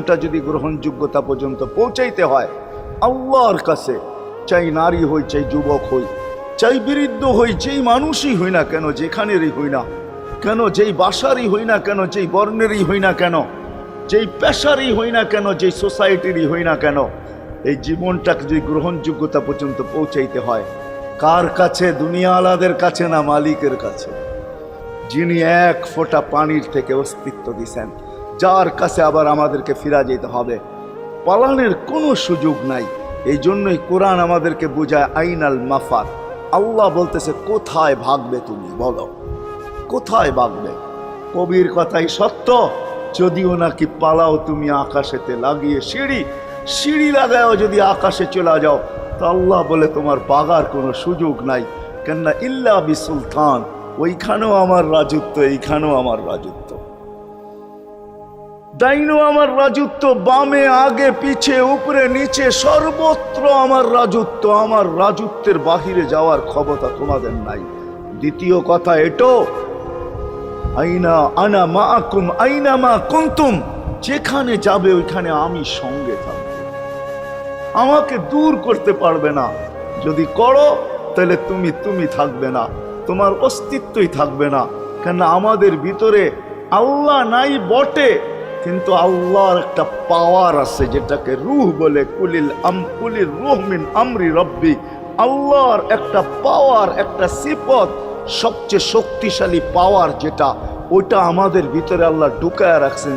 জীবনটা যদি গ্রহণযোগ্যতা পর্যন্ত পৌঁছাইতে হয় আল্লাহর কাছে, চাই নারী হই, চাই যুবক হই, চাই বৃদ্ধ হই, যেই মানুষই হই না কেন, যেখানেরই হই না কেন, যেই বাসারই হই না কেন, যেই বর্ণেরই হই না কেন, যেই পেশারই হই না কেন, যেই সোসাইটিরই হই না কেন, এই জীবনটাকে যদি গ্রহণযোগ্যতা পর্যন্ত পৌঁছাইতে হয় কার কাছে? দুনিয়াওয়ালাদের কাছে না, মালিকের কাছে, যিনি এক ফোঁটা পানির থেকে অস্তিত্ব দিছেন, যার কাছে আবার আমাদেরকে ফিরা যেতে হবে। পালানের কোনো সুযোগ নাই। এই জন্যই কোরআন আমাদেরকে বোঝায় আইনাল মাফার। আল্লাহ বলতেছে কোথায় ভাগবে তুমি, বলো কোথায় ভাগবে? কবির কথাই সত্য, যদিও নাকি পালাও তুমি আকাশেতে লাগিয়ে সিঁড়ি লাগাও যদি আকাশে চলে যাও, তো আল্লাহ বলে তোমার পাগার কোনো সুযোগ নাই। কেননা ইল্লা বি সুলতান, ওইখানেও আমার রাজত্ব, এইখানেও আমার রাজত্ব, ডাইনো আমার রাজত্ব, বামে আগে পিছে উপরে নিচে সর্বত্র আমার রাজত্ব। আমার রাজত্বের বাহিরে যাওয়ার ক্ষমতা তোমাদের নাই। দ্বিতীয় কথা এটো, আইনা আনা মাআকুম আইনা মা কুনতুম, যেখানে যাবে ওইখানে আমি সঙ্গে থাকবো, আমাকে দূর করতে পারবে না। যদি করো তাহলে তুমি থাকবে না, তোমার অস্তিত্বই থাকবে না। কেন আমাদের ভিতরে আল্লাহ নাই বটে, কিন্তু আল্লাহর একটা পাওয়ার আছে যেটাকে রূহ বলে। কুলির রূহ মিন আমরি রব্বি, আল্লাহর একটা পাওয়ার, একটা সিফত, সবচেয়ে শক্তিশালী পাওয়ার যেটা, ওটা আমাদের ভিতরে আল্লাহ ঢুকায় রাখছেন।